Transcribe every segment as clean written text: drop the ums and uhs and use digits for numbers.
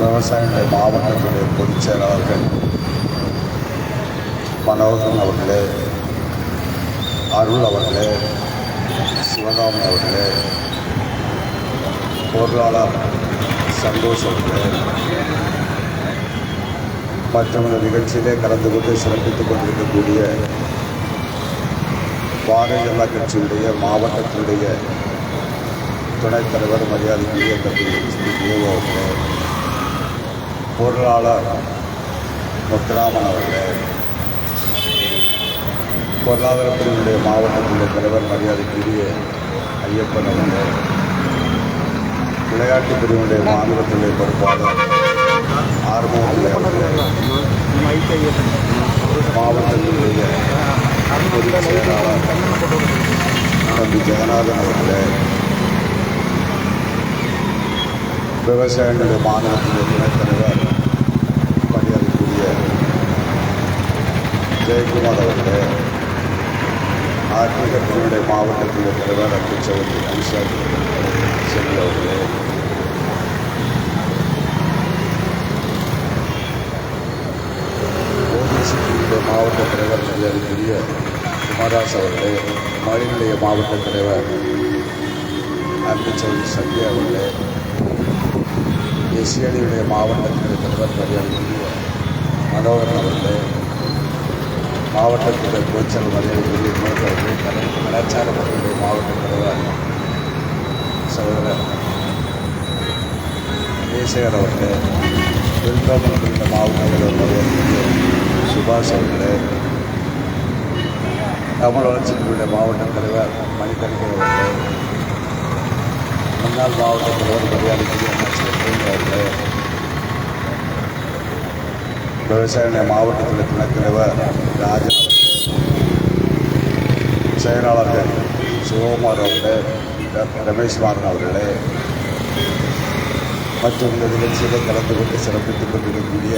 விவசாயிகளுடைய மாவட்டத்துடைய பொதுச் செயலாளர்கள் மனோகரன் அவர்களே, அருள் அவர்களே, சிவகாமி அவர்களே, பொருளாளர் சந்தோஷ் அவர்களே மற்றும் இந்த நிகழ்ச்சியிலே கலந்து கொண்டு சிறப்பித்துக் கொண்டிருக்கக்கூடிய பாரதிய ஜனதா கட்சியுடைய மாவட்டத்தினுடைய துணைத் தலைவர் மரியாதைக்குரிய தம்பி அவர்களே, பொருளாளர் முத்துராமன் அவர்களே, பொருளாதார பிரிவினுடைய மாவட்டத்தினுடைய தலைவர் மரியாதைக்குரிய ஐயப்பன் அவர்களே, விளையாட்டு பிரிவினுடைய மாநிலத்தினுடைய பொறுப்பாளர் ஆர்வம் மாவட்டத்தினுடைய பொதுச் செயலாளர் தம்பி ஜெகநாதன் அவர்களே, விவசாயிகளுடைய மாநிலத்தினுடைய துணைத் தலைவர் மரியாதைக்குரிய ஜெயக்குமார் அவர்களே, ஆர்டிகத்தினுடைய மாவட்டத்தினுடைய தலைவர் அன்பு சகோதரி அனிஷா செல்வி அவர்களே, ஓபிசியினுடைய மாவட்ட தலைவர் மரியாதைக்குரிய குமாராஸ் அவர்களே, மழைநிலைய மாவட்ட தலைவர் அன்பு சகோதரி சத்யா அவர்களே, எஸ்சியடியுடைய மாவட்டத்தினுடைய தலைவர் மரியாதைக்குரிய மனோகரன் அவர்களே, மாவட்டத்தினுடைய பொதுச்செயலர் மரியாதைக்குரிய வினோத் அவர்களே, கலாச்சார பணியுடைய மாவட்ட தலைவர் சகோதரர் தேசகர் அவர்களே, விழுப்புரத்தினுடைய மாவட்ட தலைவர் மரியாதைக்குரிய சுபாஷ் அவர்களே, தமிழ் வளர்ச்சியினுடைய மாவட்ட தலைவர் மணிக்கணிகர் அவர்களே, முன்னாள் மாவட்ட தலைவர் மரியாதைக்குரிய அவர்களே, விவசாய மாவட்டத்தினுடைய துணைத் தலைவர் ராஜன் செயலாளர்கள் சிவகுமார் அவர்களே, ரமேஷ்குமாரன் அவர்களே மற்றும் இந்த நிகழ்ச்சியில் கலந்து கொண்டு சிறப்பித்துக் கொண்டிருக்கக்கூடிய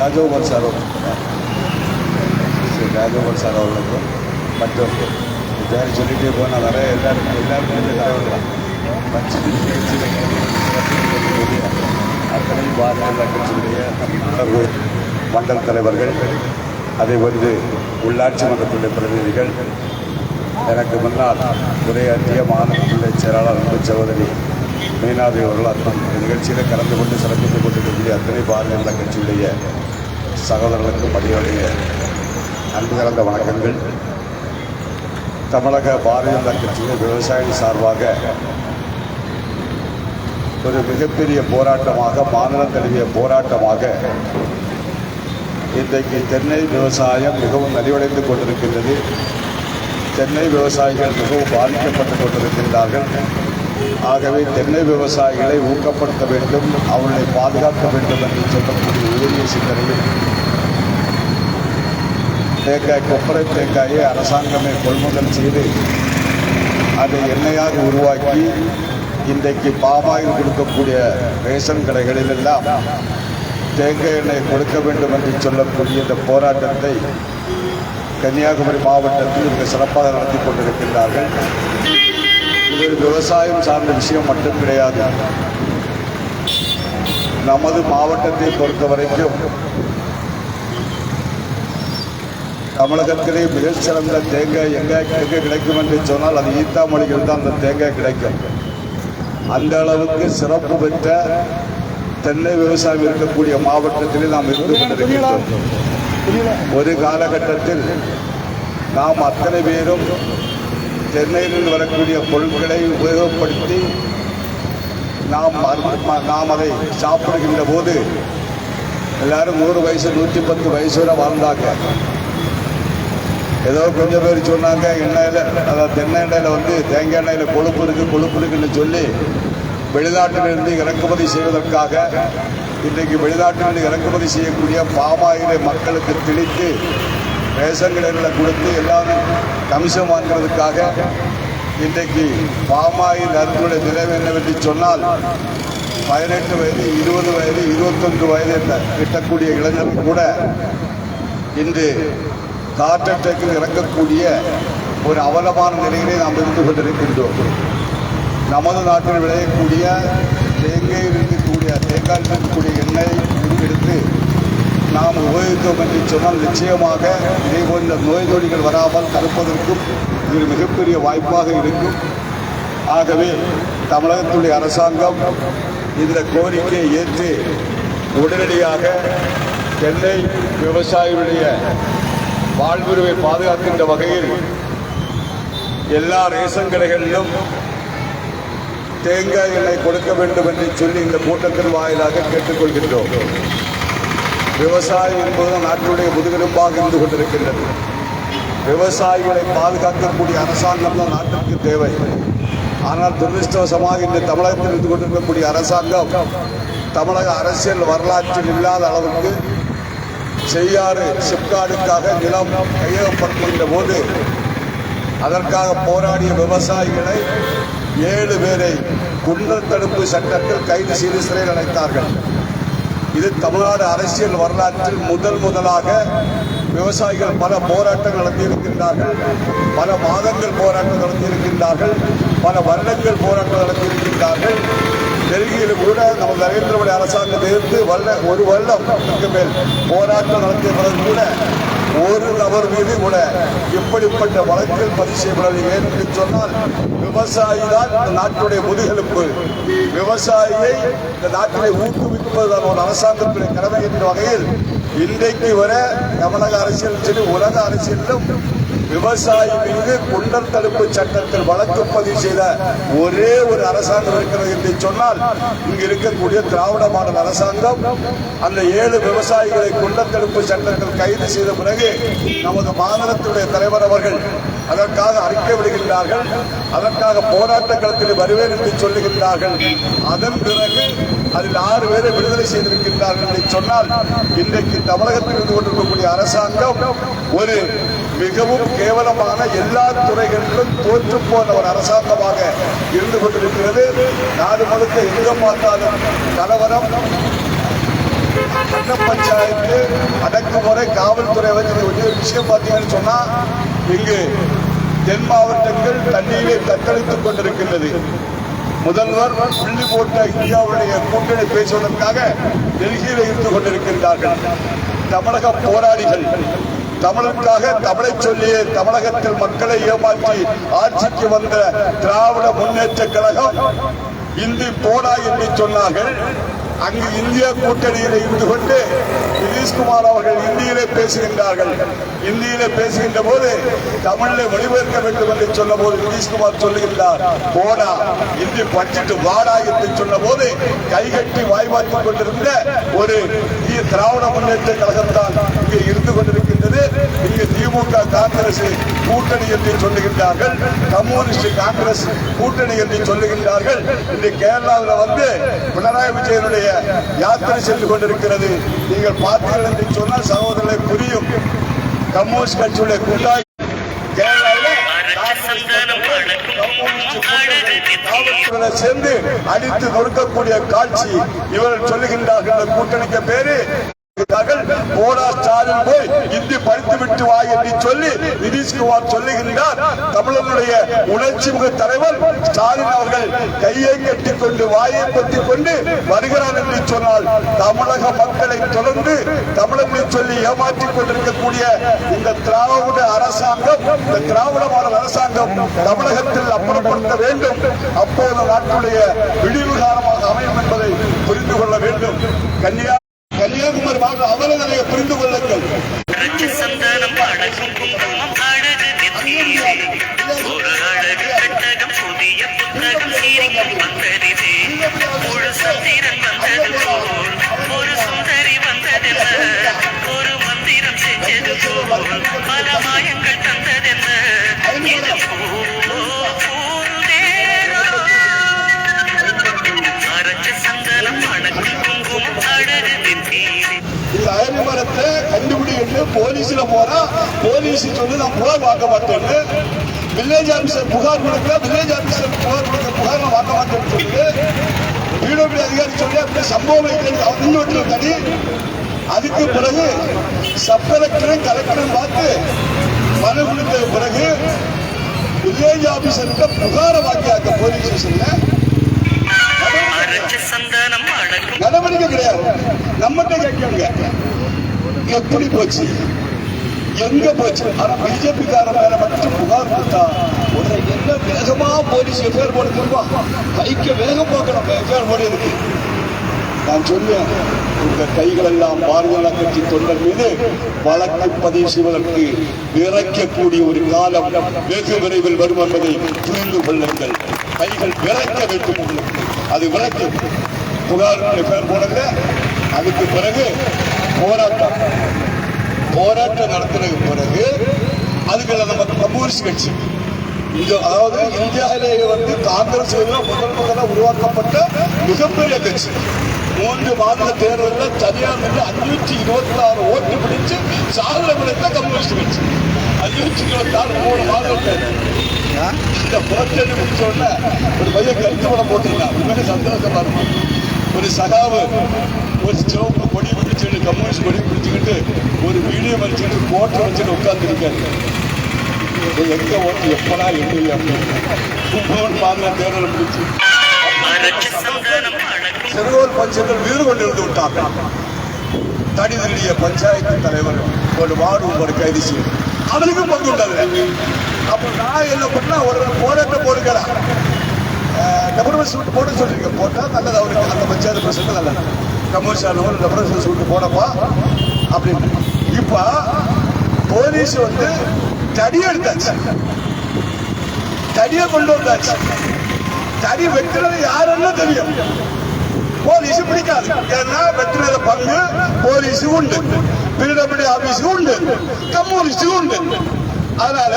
ராஜகோபால் சார் அவர்களுக்கும் மற்றும் பேர் சொல்லிகிட்டே போனால் நிறைய எல்லாருமே தலைவர்களாம் அத்தனை பாரதிய கட்சியுடைய மண்டல் தலைவர்கள், அதை வந்து உள்ளாட்சி மன்றத்துடைய பிரதிநிதிகள், எனக்கு முன்னால் உரையாற்றிய மாநிலத்துடைய செயலாளர் அன்பு சகோதரி மீனாதேவி அவர்கள் அத்தனை நிகழ்ச்சியில் கலந்து கொண்டு சிறப்பித்துக் கொண்டிருக்கக்கூடிய அத்தனை பாரதிய ஜனதா கட்சியுடைய சகோதரர்களுக்கு மரியாதைய அன்பு கலந்த வணக்கங்கள். தமிழக பாரதிய ஜனதா கட்சியின் விவசாயிகள் சார்பாக ஒரு மிகப்பெரிய போராட்டமாக, மாநிலம் தழுவிய போராட்டமாக இன்றைக்கு தென்னை விவசாயம் மிகவும் நலிவடைந்து கொண்டிருக்கின்றது. தென்னை விவசாயிகள் மிகவும் பாதிக்கப்பட்டு கொண்டிருக்கின்றார்கள். ஆகவே தென்னை விவசாயிகளை ஊக்கப்படுத்த வேண்டும், அவர்களை பாதுகாக்க வேண்டும் என்று சொல்லக்கூடிய உரிய சிந்தனையில் தேங்காய், கொப்பரை தேங்காயை அரசாங்கமே கொள்முதல் செய்து அதை எண்ணெயாக உருவாக்கி இன்றைக்கு பாமாயில் கொடுக்கக்கூடிய ரேஷன் கடைகளில் எல்லாம் தேங்காய் எண்ணெய் கொடுக்க வேண்டும் என்று சொல்லக்கூடிய இந்த போராட்டத்தை கன்னியாகுமரி மாவட்டத்தில் மிக சிறப்பாக நடத்தி கொண்டிருக்கின்றார்கள். இது விவசாயம் சார்ந்த விஷயம் மட்டும் கிடையாது. நமது மாவட்டத்தை பொறுத்த வரைக்கும் தமிழகத்திலே மிக சிறந்த தேங்காய் எங்கே கிடைக்கும் என்று சொன்னால் அது ஈத்தாமொழிகள் தான் அந்த தேங்காய் கிடைக்கும். அந்த அளவுக்கு சிறப்பு பெற்ற தென்னை விவசாயம் இருக்கக்கூடிய மாவட்டத்திலே நாம் இருந்து கொண்டிருக்கின்றோம். ஒரு காலகட்டத்தில் நாம் அத்தனை பேரும் தென்னையிலிருந்து வரக்கூடிய பொருட்களை உபயோகப்படுத்தி நாம் அதை சாப்பிடுகின்ற போது எல்லாரும் 100 வயசு 110 வயசு வரை வாழ்ந்தாங்க. ஏதோ கொஞ்சம் பேர் சொன்னாங்க எண்ணெயில், அதாவது தென்னை எண்ணெயில் வந்து தேங்காய் எண்ணெயில் கொழுப்பு இருக்குன்னு சொல்லி வெளிநாட்டிலிருந்து இறக்குமதி செய்வதற்காக இன்றைக்கு வெளிநாட்டிலிருந்து இறக்குமதி செய்யக்கூடிய பாமாயிலை மக்களுக்கு திணித்து ரேஷன் கடைகளில் கொடுத்து எல்லாரும் கமிஷன் வாங்குறதுக்காக இன்றைக்கு பாமாயில் அருந்துடைய நிலைமை என்னவென்று சொன்னால் 18 வயது, 20 வயது, 21 வயது எட்டக்கூடிய இளைஞர்கள் கூட இன்று ஹார்ட் அட்டாக்கில் இறக்கக்கூடிய ஒரு அவலமான நிலையிலே நாம் இருந்து கொண்டிருக்கின்றோம். நமது நாட்டில் விளையக்கூடிய தேங்காயில் இருக்கக்கூடிய எண்ணெய் எடுத்து நாம் உபயோகித்தோம் என்று சொன்னால் நிச்சயமாக இதே போன்ற நோய் நொடிகள் வராமல் தடுப்பதற்கும் இது மிகப்பெரிய வாய்ப்பாக இருக்கும். ஆகவே தமிழகத்துடைய அரசாங்கம் இந்த கோரிக்கையை ஏற்று உடனடியாக எண்ணெய் விவசாயிகளுடைய வாழ்வுரிமை பாதுகாக்கின்ற வகையில் எல்லா ரேஷன் கடைகளிலும் தேங்காய் எண்ணெய் கொடுக்க வேண்டும் என்று சொல்லி இந்த கூட்டத்தின் வாயிலாக கேட்டுக்கொள்கின்றோம். விவசாயம் என்பது நாட்டினுடைய முதுகெலும்பாக இருந்து கொண்டிருக்கின்றது. விவசாயிகளை பாதுகாக்கக்கூடிய அரசாங்கம் தான் நாட்டிற்கு தேவை. ஆனால் துரதிருஷ்டவசமாக இந்த தமிழகத்தில் இருந்து கொண்டிருக்கக்கூடிய அரசாங்கம் தமிழக அரசியல் வரலாற்றில் இல்லாத அளவுக்கு செய்யாறு சிப்காடுக்காக நிலம் கையகப்படுத்துகின்ற போது அதற்காக போராடிய விவசாயிகளை 7 பேரை குண்டர் தடுப்பு சட்டத்தில் கைது செய்து சிறையில் அடைத்தார்கள். இது தமிழ்நாடு அரசியல் வரலாற்றில் முதலாக விவசாயிகள் பல போராட்டங்கள் நடத்தியிருக்கின்றார்கள், பல மாதங்கள் போராட்டம் நடத்தியிருக்கின்றார்கள், பல வருடங்கள் போராட்டம் நடத்தியிருக்கின்றார்கள். டெல்லியில் கூட நம்ம நரேந்திர மோடி அரசாங்கத்தை எதிர்த்து ஒரு வருடத்துக்கு மேல் போராட்டம் நடத்திய பிறகு கூட ஒரு நபர் மீது கூட இப்படிப்பட்ட வழக்கில் பதிவு செய்யப்படவில்லை. ஏனென்று சொன்னால் விவசாயி தான் இந்த நாட்டுடைய முதுகெலும்பு. விவசாயியை இந்த நாட்டிலே ஊக்குவிப்பதுதான் ஒரு அரசாங்கத்துடைய கடமை என்ற வகையில் இன்றைக்கு வர தமிழக அரசியல் சரி உலக அரசியலிலும் விவசாயி மீது குண்டர் தடுப்பு சட்டத்தில் வழக்கு பதிவு செய்த ஒரே ஒரு அரசாங்கம் இருக்கிறது என்று சொன்னால் இங்கு இருக்கக்கூடிய திராவிட மாடல் அரசாங்கம். அந்த 7 விவசாயிகளை குண்டர் தடுப்பு சட்டத்தில் கைது செய்த பிறகு நமது மாநிலத்துடைய தலைவர் அவர்கள் அதற்காக அறிக்கை விடுகின்றார்கள், அதற்காக போராட்ட களத்தில் வருவேன் என்று சொல்லுகின்றார்கள். அதன் பிறகு அதில் 6 பேரை விடுதலை செய்திருக்கின்றார்கள் என்று சொன்னால் இன்றைக்கு தமிழகத்தில் இருந்து கொண்டிருக்கக்கூடிய அரசாங்கம் ஒரு மிகவும் கேவலமான எல்லா துறைகளிலும் தோற்று போன ஒரு அரசாங்கமாக இருந்து கொண்டிருக்கிறது. நாடு முழுக்க எங்க பார்த்தாலும் கலவரம், கட்ட பஞ்சாயத்து, அடக்குமுறை, காவல்துறை வச்சு விஷயம் பார்த்தீங்கன்னு சொன்னா இங்கு தென் மாவட்டங்கள் தண்ணீரை தத்தளித்துக் கொண்டிருக்கின்றது. முதல்வர் புள்ளி போட்ட இந்தியாவுடைய கூட்டணி பேசுவதற்காக டெல்லியில் இருந்து கொண்டிருக்கின்றார்கள். தமிழக போராளிகள் தமிழுக்காக தமிழை சொல்லிய தமிழகத்தில் மக்களை ஏமாற்றி ஆட்சிக்கு வந்த திராவிட முன்னேற்ற கழகம் இந்தி போடா என்று சொன்னார்கள். அங்கு இந்திய கூட்டணியில் இருந்து கொண்டு நிதிஷ்குமார் அவர்கள் இந்தியிலே பேசுகின்றார்கள். இந்தியிலே பேசுகின்ற போது தமிழில் மொழிபெயர்க்க வேண்டும் என்று சொன்ன போது நிதிஷ்குமார் சொல்லுகின்றார் போடா, இந்தி படிச்சுட்டு வாடா என்று சொன்ன போது கைகட்டி வாய்வாற்றிக் கொண்டிருந்த ஒரு திராவிட முன்னேற்ற கழகத்தான் இங்கே இருந்து கொண்டிருக்கின்றது. இங்கு திமுக காங்கிரஸ் கூட்டணி என்று சொல்லுகின்றார்கள், கம்யூனிஸ்ட் காங்கிரஸ் கூட்டணி என்று சொல்லுகின்றார்கள். இன்று கேரளாவில் வந்து பினராயி விஜயனுடைய யாத்திரை சென்று கொண்டிருக்கிறது. நீங்கள் பார்த்தீர்கள் என்று சொன்னால் சகோதரர்களை புரியும். கம்யூனிஸ்ட் கட்சியுடைய கூட்டாளி சேர்ந்து அடித்து நொறுக்கக்கூடிய காட்சி இவர்கள் சொல்லுகின்றார்கள். கூட்டணிக்கு பேரு போடா ஸ்டாலின் போய் இந்தி படித்துவிட்டு வா என்று சொல்லி நிதிஷ்குமார் சொல்லுகின்றார். தமிழனுடைய உணர்ச்சி முக தலைவர் ஸ்டாலின் அவர்கள் கையை கட்டிக்கொண்டு வாயை பற்றிக் கொண்டு வருகிறார் என்று சொன்னால் தமிழக மக்களை தொடர்ந்து தமிழனை சொல்லி ஏமாற்றிக் கொண்டிருக்கக்கூடிய இந்த திராவிட அரசாங்கம், இந்த திராவிட மாடல் அரசாங்கம் தமிழகத்தில் அப்புறப்படுத்த வேண்டும். அப்போது நாட்டுடைய விடிவு காலமாக அமையும் என்பதை புரிந்து கொள்ள வேண்டும். கன்னியாகுமரி மாவட்ட அவர்களை புரிந்து கொள்ளுங்கள். ஒரு மந்திரம் செஞ்சது போல் பல மாயங்கள் தந்ததென்ன அயல்மரத்தை கண்டுபிடி என்று போலீஸ்ல போனா போலீஸ் சொல்லி நான் புகார் வாங்க மாட்டேன்னு, வில்லேஜ் ஆபீசர் புகார் கொடுக்க வில்லேஜ் ஆபீசர் புகார் கொடுக்க புகார் வாங்க மாட்டேன்னு சொல்லி பிடபிள்யூ அதிகாரி சொல்லி அப்படி சம்பவம் இன்னொரு தனி. அதுக்கு பிறகு சப் கலெக்டரும் கலெக்டரும் பார்த்து மனு கொடுத்த பிறகு வில்லேஜ் ஆபீசர்கிட்ட புகார வாக்கியாக்க போலீஸ் ஸ்டேஷன்ல நடவடிக்கை கிடையாது. நம்மகிட்ட கேட்காங்க எப்படி போச்சு எங்க போச்சு. ஆனா பிஜேபி காரன் மேல மட்டும் புகார் கொடுத்தா உடனே என்ன வேகமா போலீஸ் எஃப்ஐஆர் போட தெரியுமா? கைக்க வேகம் பார்க்கணும் எஃப்ஐஆர் போட இருக்கு. நான் சொன்னேன் இந்த கைகள் எல்லாம் பாரதிய கட்சி தொண்டர் மீது வழக்கு பதிவு செய்வதற்கு விரைக்கக்கூடிய ஒரு காலம் வெகு விரைவில் வரும் என்பதை புரிந்து கொள்ளுங்கள். கைகள் விரைக்க வேண்டும். அது விரைக்கும். புகார் எஃப்ஐஆர் போடல. அதுக்கு பிறகு போராட்டம் நடத்தினதுக்கு பிறகு அதுக்கு நம்ம கம்யூனிஸ்ட் கட்சி அதாவது இந்தியாவிலேயே காங்கிரஸ் முதலாக உருவாக்கப்பட்ட மிகப்பெரிய கட்சி 3 மாநில தேர்தலில் தனியார் 526 ஓட்டு பிடிச்சு சாதனை படைத்த கம்யூனிஸ்ட் கட்சி 526 3 மாநில தேர்தல். இந்த போராட்டம் முடிச்ச உடனே ஒரு பையன் கருத்து படம் போட்டிருக்கான். உண்மையிலே சந்தோஷமா இருக்கும். ஒரு சகாவு ஒரு சிவப்பு கொடி பிடிச்சிட்டு கம்யூனிஸ்ட் கொடி பிடிச்சிக்கிட்டு ஒரு வீடியோ வச்சுட்டு கோட்டை வச்சுட்டு உட்கார்ந்துருக்காரு. எங்க ஓட்டு எப்படா எங்க மாநில தேர்தல் பிடிச்சு சிறுவோர் பஞ்சங்கள் வீடு கொண்டிருந்து விட்டார்கள். தடிதடிய பஞ்சாயத்து தலைவர் ஒரு வார்டு ஒரு கைது செய்யும். அவனுக்கும் பங்கு உண்டாது. அப்ப நான் என்ன பண்ணா ஒரு போராட்டம் போடுகிறேன். டெபரேஷன் சூட் போட சொல்லியிருக்கேன். போட்டா நல்லது. அவருக்கு அந்த பஞ்சாயத்து பிரசிடண்ட் நல்லது. கமர்ஷியல் டெபரேஷன் சூட் போடப்பா அப்படின்னு. இப்ப போலீஸ் தடி எடுத்தாச்சு. தடியை கொண்டு வந்தாச்சு. தடி வெட்டுறது யாருன்னு தெரியும். போலீஸ் பிடிக்காது. ஏன்னா வெட்டுறது பங்கு போலீஸ் உண்டு, பிடபிள்யூ ஆபீஸ் உண்டு, கம்யூனிஸ்ட் உண்டு. அதனால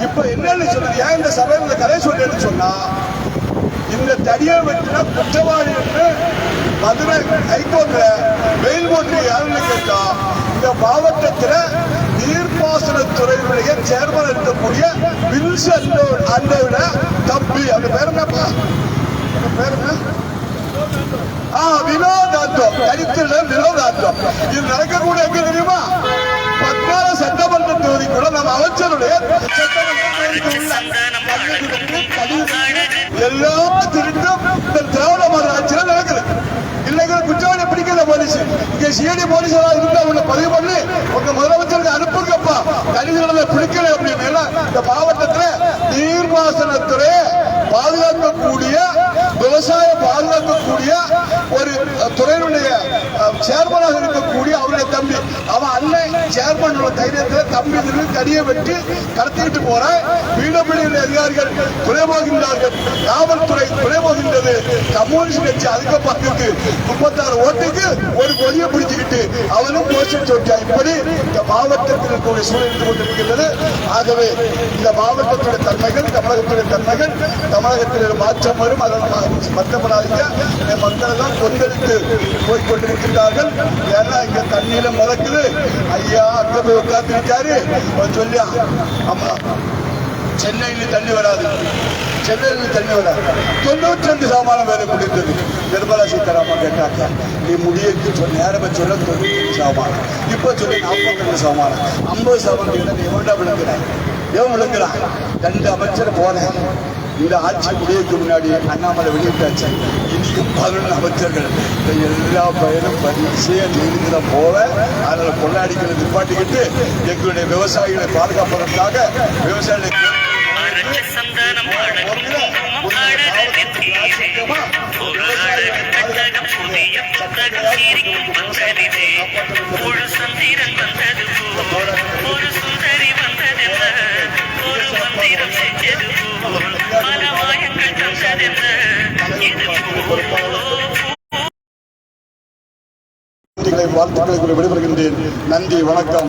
இப்ப என்னன்னு சொல்றது, ஏன் இந்த சபையில கதை சொல்றேன்னு சொன்னா, இந்த தடியை வெட்டின குற்றவாளி மதுரை ஹைகோர்ட்ல வெயில் போட்டு யாருன்னு கேட்டா, இந்த மாவட்டத்தில் நீர்ப்பாசனத்துறையினுடைய சேர்மன் இருக்கக்கூடிய வில்சன் அண்டோட தம்பி. அந்த பேர் என்னப்பா? பேர் என்ன? வினோதாந்தம். தனித்தில வினோதாந்தம். இது நடக்கக்கூடிய எங்க தெரியுமா? 14 சட்டமன்ற தொகுதி கூட நம்ம அமைச்சருடைய எல்லாத்திற்கும் இந்த திராவிட மாடல் ஆட்சியில் நடக்குது. இல்லைங்கிற குற்றவாளி பிடிக்கல போலீஸ். இங்க சிஐடி போலீஸ் இருந்தா உள்ள பதிவு பண்ணி உங்க முதலமைச்சருக்கு அனுப்புங்கப்பா, தனிகளை பிடிக்கல அப்படின்னு. இந்த மாவட்டத்தில் நீர்ப்பாசனத்துறை பாதுகாக்கக்கூடிய, விவசாய பாதுகாக்கக்கூடிய ஒரு துறையினுடைய சேர்மனாக இருக்கக்கூடிய அவருடைய தம்பி, அவன் அண்ணன் சேர்மன் தைரியத்தில் தம்பி தடியை வெட்டி கடத்திட்டு போற பிடபிள்யூ அதிகாரிகள் துணை போகின்றார்கள். காவல்துறை துணை போகின்றது. கம்யூனிஸ்ட் கட்சி அதுக்கு பக்கத்துக்கு 36 ஓட்டுக்கு ஒரு கொடியை பிடிச்சுக்கிட்டு அவனும் கோஷம் சொல்லிட்டான். இப்படி இந்த மாவட்டத்தில் இருக்கக்கூடிய சூழல் இருந்து கொண்டிருக்கிறது. ஆகவே இந்த மாவட்டத்துடைய தன்மைகள், தமிழகத்துடைய தன்மைகள், தமிழகத்தில் மாற்றம் வரும். அதனால் மற்றப்படாதீங்க. மக்கள் எல்லாம் கொந்தளித்து போய்கொண்டிருக்கிறார்கள். ஏன்னா இங்க தண்ணீர மறக்குது. ஐயா அங்க போய் உட்கார்ந்துருக்காரு சொல்லி, ஆமா சென்னையில் தண்ணி வராது, சென்னையில் தண்ணி வராது. 92 சதமானம் வேலை முடிந்தது. நிர்மலா சீதாராமன் கேட்டாங்க, நீ முடியுக்கு நேரமே சொல்ல 92 சதமானம், இப்ப சொல்லி 42 சதமானம், 50 சதமானம். நீ எவ்வளோ விழுங்குறான், எவன் விழுங்குறான்? 2 அமைச்சர் போனேன். இந்த ஆட்சி முடிவுக்கு முன்னாடி அண்ணாமலை வெளியிட்டாச்சு. இனியும் 11 அமைச்சர்கள். எல்லா பயிரும் பரிசையை நீங்க போல. அதில் கொள்ளாடிகளை நிப்பாட்டிக்கிட்டு எங்களுடைய விவசாயிகளை பாதுகாப்பதற்காக விவசாயிகளை வாழ்த்துக்களை விடைபெறுகின்றேன். நன்றி, வணக்கம்.